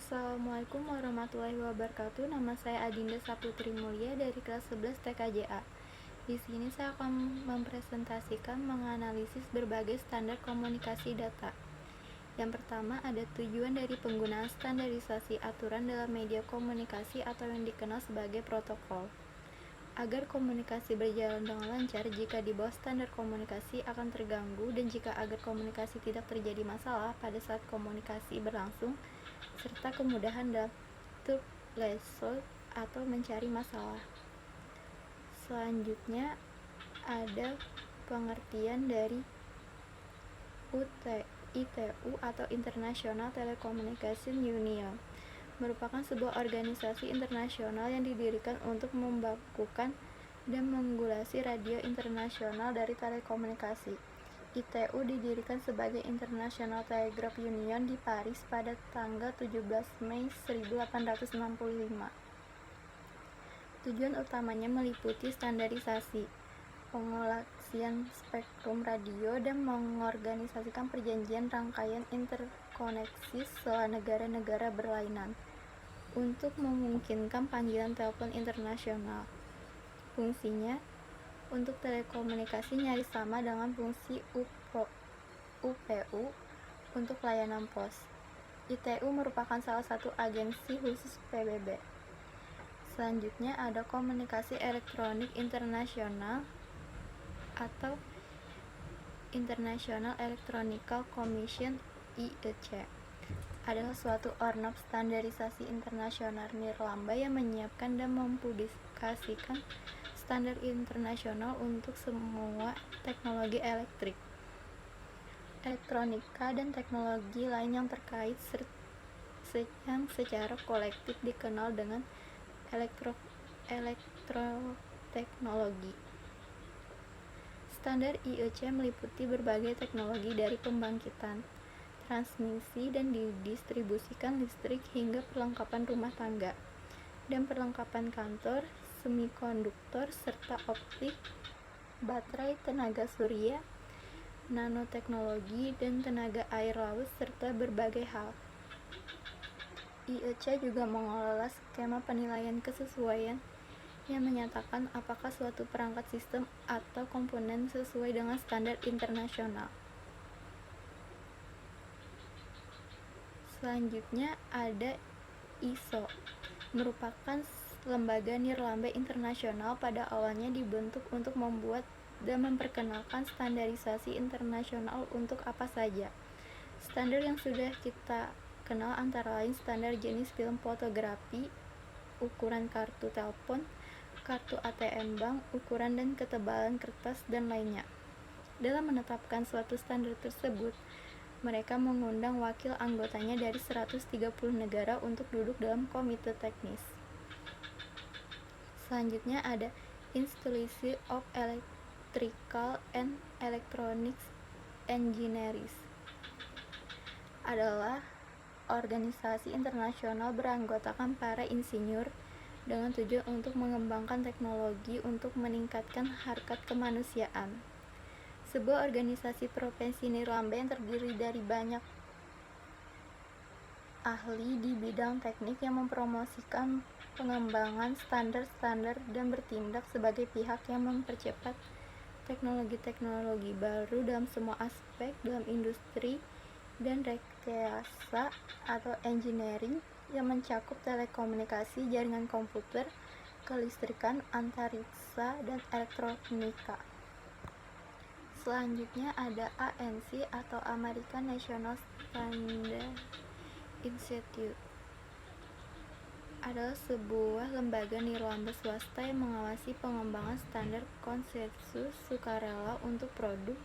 Assalamualaikum warahmatullahi wabarakatuh. Nama saya Adinda Saputri Mulia dari kelas 11 TKJA. Di sini saya akan mempresentasikan menganalisis berbagai standar komunikasi data. Yang pertama, ada tujuan dari penggunaan standarisasi aturan dalam media komunikasi atau yang dikenal sebagai protokol. Agar komunikasi berjalan dengan lancar, jika di bawah standar komunikasi akan terganggu, dan jika agar komunikasi tidak terjadi masalah pada saat komunikasi berlangsung, serta kemudahan dalam resolve atau mencari masalah. Selanjutnya ada pengertian dari ITU atau International Telecommunication Union, merupakan sebuah organisasi internasional yang didirikan untuk membakukan dan mengregulasi radio internasional dari telekomunikasi. ITU didirikan sebagai International Telegraph Union di Paris pada tanggal 17 Mei 1865. Tujuan utamanya meliputi standarisasi, pengolahan spektrum radio, dan mengorganisasikan perjanjian rangkaian interkoneksi setelah negara-negara berlainan untuk memungkinkan panggilan telepon internasional. Fungsinya untuk telekomunikasi nyaris sama dengan fungsi UPU untuk layanan pos. ITU merupakan salah satu agensi khusus PBB. Selanjutnya ada komunikasi elektronik internasional atau International Electronical Commission (IEC). Adalah suatu ormas standarisasi internasional nirlaba yang menyiapkan dan mempublikasikan standar internasional untuk semua teknologi elektrik, elektronika, dan teknologi lain yang terkait yang secara kolektif dikenal dengan elektroteknologi. Standar IEC meliputi berbagai teknologi dari pembangkitan, transmisi, dan didistribusikan listrik hingga perlengkapan rumah tangga dan perlengkapan kantor, semikonduktor, serta optik, baterai, tenaga surya, nanoteknologi, dan tenaga air laut, serta berbagai hal. IEC juga mengelola skema penilaian kesesuaian yang menyatakan apakah suatu perangkat sistem atau komponen sesuai dengan standar internasional. Selanjutnya ada ISO, merupakan lembaga nirlaba internasional. Pada awalnya dibentuk untuk membuat dan memperkenalkan standarisasi internasional untuk apa saja. Standar yang sudah kita kenal antara lain standar jenis film fotografi, ukuran kartu telepon, kartu ATM bank, ukuran dan ketebalan kertas, dan lainnya. Dalam menetapkan suatu standar tersebut, mereka mengundang wakil anggotanya dari 130 negara untuk duduk dalam komite teknis. Selanjutnya ada Institute of Electrical and Electronics Engineers, adalah organisasi internasional beranggotakan para insinyur dengan tujuan untuk mengembangkan teknologi untuk meningkatkan harkat kemanusiaan. Sebuah organisasi profesi nirlaba yang terdiri dari banyak ahli di bidang teknik yang mempromosikan pengembangan standar-standar dan bertindak sebagai pihak yang mempercepat teknologi-teknologi baru dalam semua aspek dalam industri dan rekayasa atau engineering yang mencakup telekomunikasi, jaringan komputer, kelistrikan, antariksa, dan elektronika. Selanjutnya ada ANC atau American National Standard Institute, adalah sebuah lembaga nirlaba swasta yang mengawasi pengembangan standar konsensus sukarela untuk produk,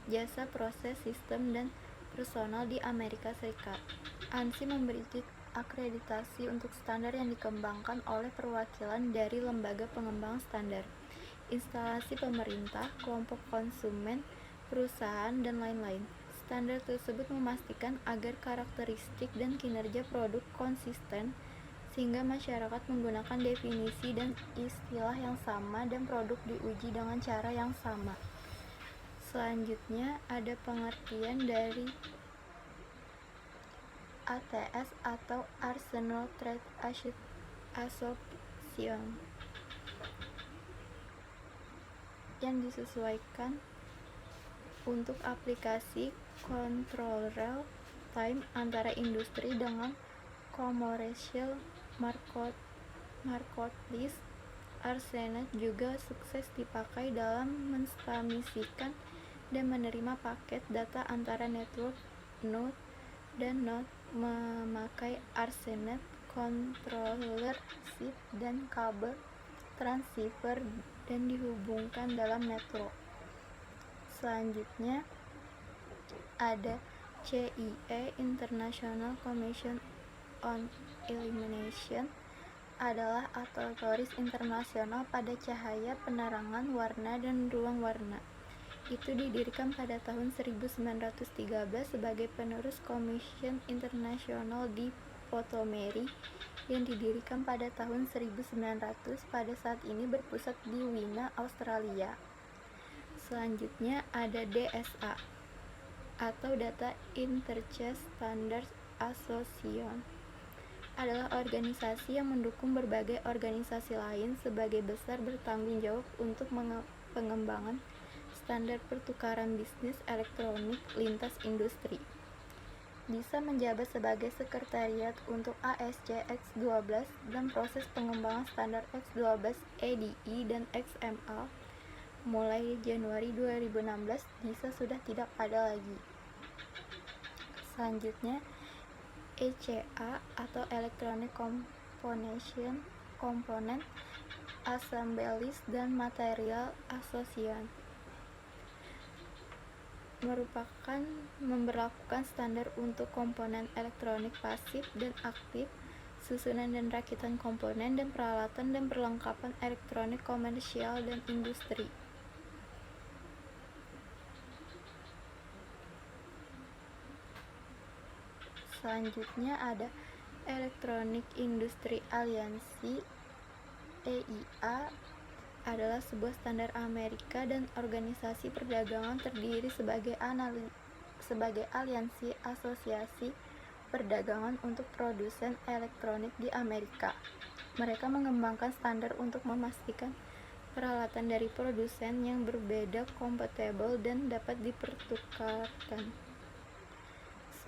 jasa, proses, sistem, dan personal di Amerika Serikat. ANSI memiliki akreditasi untuk standar yang dikembangkan oleh perwakilan dari lembaga pengembang standar, instalasi pemerintah, kelompok konsumen, perusahaan, dan lain-lain. Standar tersebut memastikan agar karakteristik dan kinerja produk konsisten, sehingga masyarakat menggunakan definisi dan istilah yang sama dan produk diuji dengan cara yang sama. Selanjutnya ada pengertian dari ATS atau Arsenal Trade Association yang disesuaikan untuk aplikasi kontrol real time antara industri dengan commercial marketplace. ARSenet juga sukses dipakai dalam mentransmisikan dan menerima paket data antara network node dan node memakai ARSenet controller chip dan kabel transceiver dan dihubungkan dalam network. Selanjutnya ada CIE, International Commission on Illumination, adalah otoritas internasional pada cahaya, penerangan, warna, dan ruang warna. Itu didirikan pada tahun 1913 sebagai penerus Commission Internasional di Ptolemaic yang didirikan pada tahun 1900. Pada saat ini berpusat di Wina, Australia. Selanjutnya ada DSA atau Data Interchange Standards Association, adalah organisasi yang mendukung berbagai organisasi lain sebagai besar bertanggung jawab untuk pengembangan standar pertukaran bisnis elektronik lintas industri. Bisa menjabat sebagai sekretariat untuk ASC X12 dan proses pengembangan standar X12 EDI dan XML mulai Januari 2016 DISA sudah tidak ada lagi. Selanjutnya ECA atau Electronic Component Assemblies dan Material Association merupakan memberlakukan standar untuk komponen elektronik pasif dan aktif, susunan dan rakitan komponen dan peralatan dan perlengkapan elektronik komersial dan industri. Selanjutnya ada Electronic Industry Alliance. EIA adalah sebuah standar Amerika dan organisasi perdagangan terdiri sebagai aliansi asosiasi perdagangan untuk produsen elektronik di Amerika. Mereka mengembangkan standar untuk memastikan peralatan dari produsen yang berbeda kompatibel dan dapat dipertukarkan.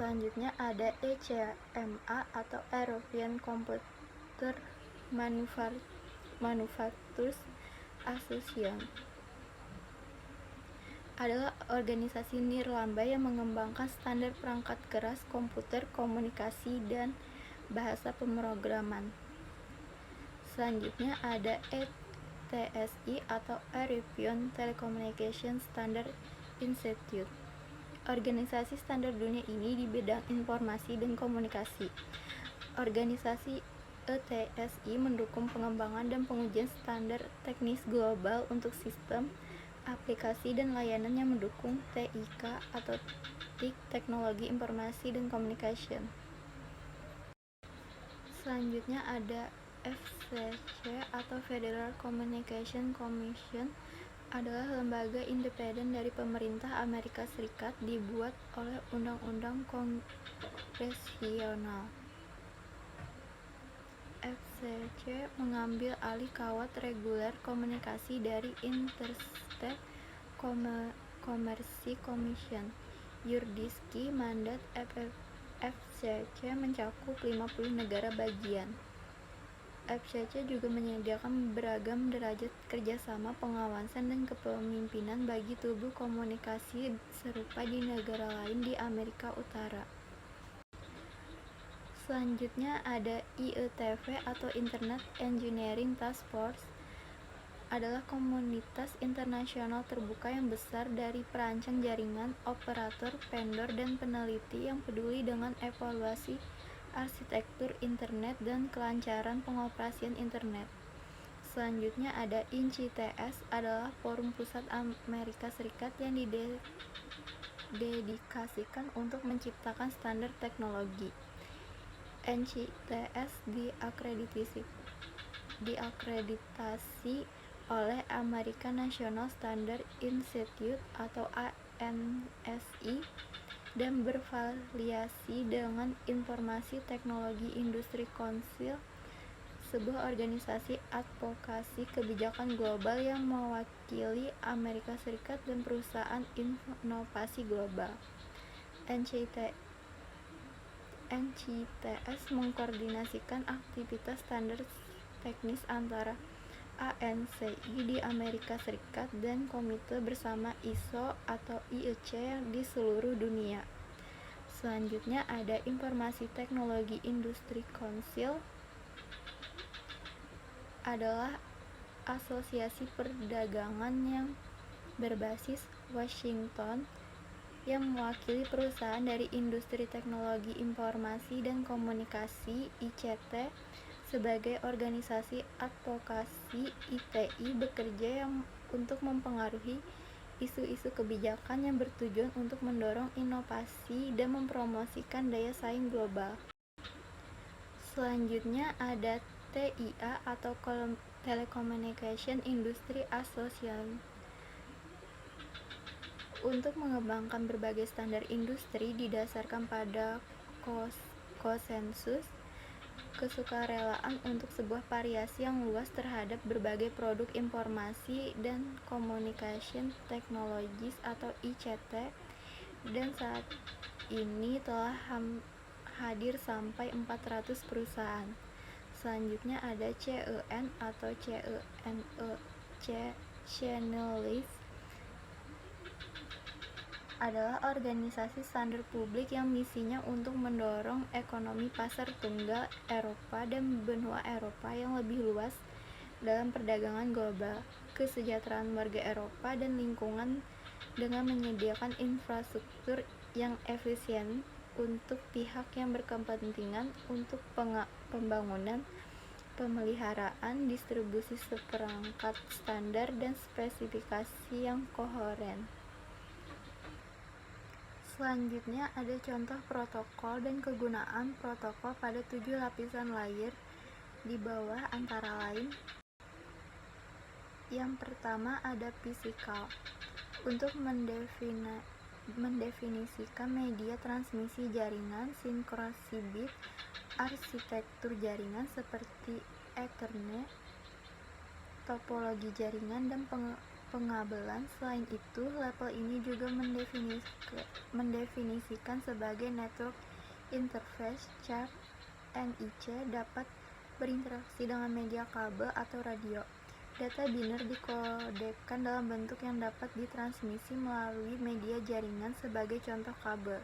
Selanjutnya ada ECMA atau European Computer Manufacturers Association, adalah organisasi nirlaba yang mengembangkan standar perangkat keras komputer, komunikasi, dan bahasa pemrograman. Selanjutnya ada ETSI atau European Telecommunication Standard Institute. Organisasi standar dunia ini di bidang informasi dan komunikasi. Organisasi ETSI mendukung pengembangan dan pengujian standar teknis global untuk sistem, aplikasi, dan layanan yang mendukung TIK atau TIC, Teknologi Informasi dan Communication. Selanjutnya ada FCC atau Federal Communication Commission, adalah lembaga independen dari pemerintah Amerika Serikat, dibuat oleh undang-undang kongresional. FCC mengambil alih kawat reguler komunikasi dari Interstate Commerce Commission. Yurisdiksi mandat FCC mencakup 50 negara bagian. FCC juga menyediakan beragam derajat kerjasama, pengawasan, dan kepemimpinan bagi tubuh komunikasi serupa di negara lain di Amerika Utara. Selanjutnya ada IETF atau Internet Engineering Task Force, adalah komunitas internasional terbuka yang besar dari perancang jaringan, operator, vendor, dan peneliti yang peduli dengan evaluasi arsitektur internet dan kelancaran pengoperasian internet. Selanjutnya ada INCITS, adalah forum pusat Amerika Serikat yang didedikasikan untuk menciptakan standar teknologi. INCITS diakreditasi oleh American National Standard Institute atau ANSI dan bervariasi dengan Informasi Teknologi Industri Council, sebuah organisasi advokasi kebijakan global yang mewakili Amerika Serikat dan perusahaan inovasi global. NCTS mengkoordinasikan aktivitas standar teknis antara ANSI di Amerika Serikat dan komite bersama ISO atau IEC di seluruh dunia. Selanjutnya ada Informasi Teknologi Industri Council, adalah asosiasi perdagangan yang berbasis Washington yang mewakili perusahaan dari industri teknologi informasi dan komunikasi (ICT) sebagai organisasi advokasi. ITI bekerja untuk mempengaruhi isu-isu kebijakan yang bertujuan untuk mendorong inovasi dan mempromosikan daya saing global. Selanjutnya ada TIA atau Telecommunication Industry Association, untuk mengembangkan berbagai standar industri didasarkan pada konsensus kesukarelaan untuk sebuah variasi yang luas terhadap berbagai produk informasi dan communication technologies atau ICT, dan saat ini telah hadir sampai 400 perusahaan. Selanjutnya ada CEN atau Channel, adalah organisasi standar publik yang misinya untuk mendorong ekonomi pasar tunggal Eropa dan benua Eropa yang lebih luas dalam perdagangan global, kesejahteraan warga Eropa, dan lingkungan dengan menyediakan infrastruktur yang efisien untuk pihak yang berkepentingan untuk pembangunan, pemeliharaan, distribusi seperangkat standar, dan spesifikasi yang koheren. Selanjutnya ada contoh protokol dan kegunaan protokol pada 7 lapisan layer di bawah, antara lain: yang pertama ada fisikal, untuk mendefinisikan media transmisi jaringan, sinkrosi bit, arsitektur jaringan seperti Ethernet, topologi jaringan, dan pengabelan. Selain itu, level ini juga mendefinisikan sebagai network interface chart. NIC dapat berinteraksi dengan media kabel atau radio. Data biner dikodekkan dalam bentuk yang dapat ditransmisi melalui media jaringan, sebagai contoh kabel,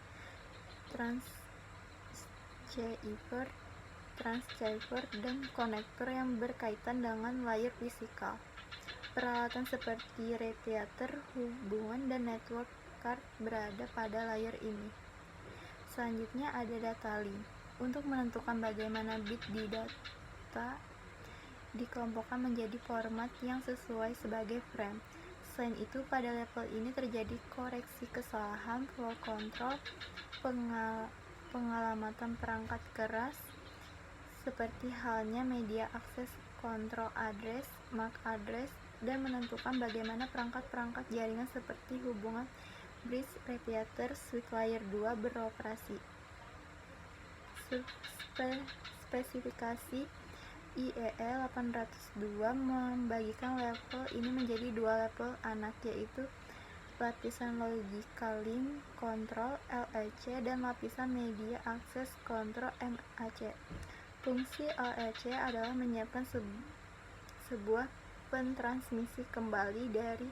transceiver, dan konektor yang berkaitan dengan layer fisikal. Peralatan seperti repeater, hubungan, dan network card berada pada layer ini. Selanjutnya ada data link, untuk menentukan bagaimana bit di data dikelompokkan menjadi format yang sesuai sebagai frame. Selain itu, pada level ini terjadi koreksi kesalahan, flow control, pengalamatan perangkat keras, seperti halnya media access control address, MAC address, dan menentukan bagaimana perangkat-perangkat jaringan seperti hubungan bridge, repeater, switch layer 2 beroperasi. Spesifikasi IEE 802 membagikan level ini menjadi 2 level anak, yaitu lapisan Logical Link Control (LLC) dan lapisan Media Access Control (MAC). Fungsi LLC adalah menyiapkan sebuah pentransmisi kembali dari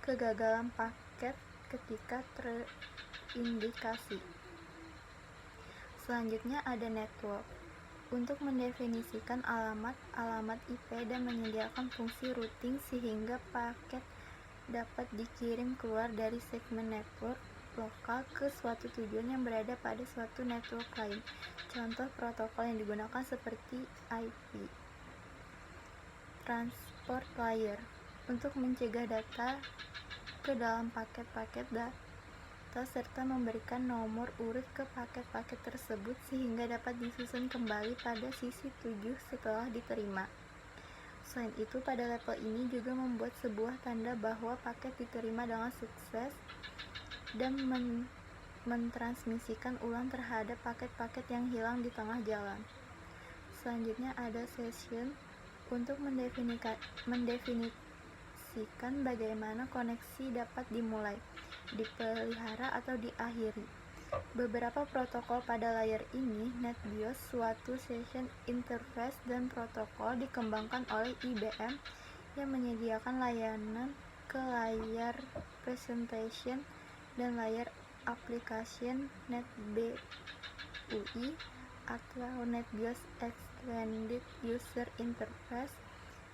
kegagalan paket ketika terindikasi. Selanjutnya ada network, untuk mendefinisikan alamat IP dan menyediakan fungsi routing sehingga paket dapat dikirim keluar dari segmen network lokal ke suatu tujuan yang berada pada suatu network lain. Contoh protokol yang digunakan seperti IP. Transport layer, untuk mencegah data ke dalam paket-paket data serta memberikan nomor urut ke paket-paket tersebut sehingga dapat disusun kembali pada sisi tujuan setelah diterima. Selain itu, pada level ini juga membuat sebuah tanda bahwa paket diterima dengan sukses dan mentransmisikan ulang terhadap paket-paket yang hilang di tengah jalan. Selanjutnya ada session untuk mendefinisikan bagaimana koneksi dapat dimulai, dipelihara, atau diakhiri. Beberapa protokol pada layer ini, NetBIOS, suatu session interface dan protokol dikembangkan oleh IBM yang menyediakan layanan ke layar presentation dan layar application NetBEUI atau NetBIOS Extended User Interface,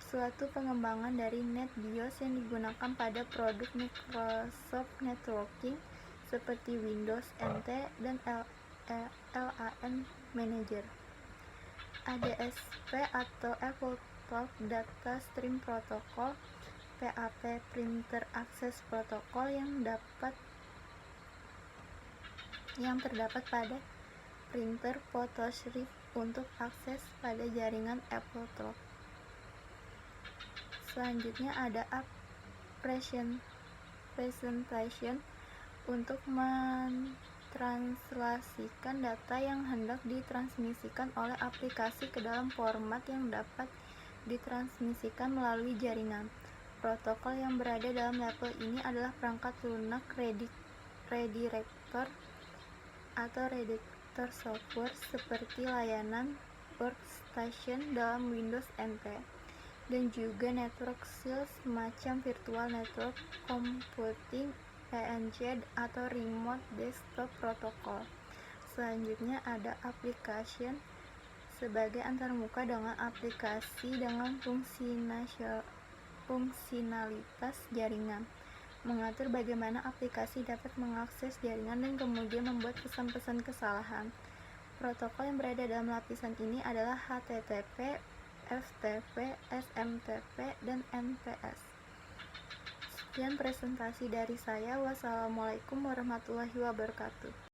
suatu pengembangan dari NetBIOS yang digunakan pada produk Microsoft Networking seperti Windows NT dan LAN Manager. ADSP atau AppleTalk Data Stream Protocol, PAP Printer Access Protocol yang terdapat pada printer photoshrink untuk akses pada jaringan AppleTalk. Selanjutnya ada presentation untuk mentranslasikan data yang hendak ditransmisikan oleh aplikasi ke dalam format yang dapat ditransmisikan melalui jaringan. Protokol yang berada dalam level ini adalah perangkat lunak redirector atau redactor software seperti layanan workstation dalam Windows NT, dan juga network shield semacam virtual network computing PNC atau remote desktop protocol. Selanjutnya ada application sebagai antarmuka dengan aplikasi dengan fungsionalitas jaringan, mengatur bagaimana aplikasi dapat mengakses jaringan dan kemudian membuat pesan-pesan kesalahan. Protokol yang berada dalam lapisan ini adalah HTTP, FTP, SMTP, dan NPS. Sekian presentasi dari saya. Wassalamualaikum warahmatullahi wabarakatuh.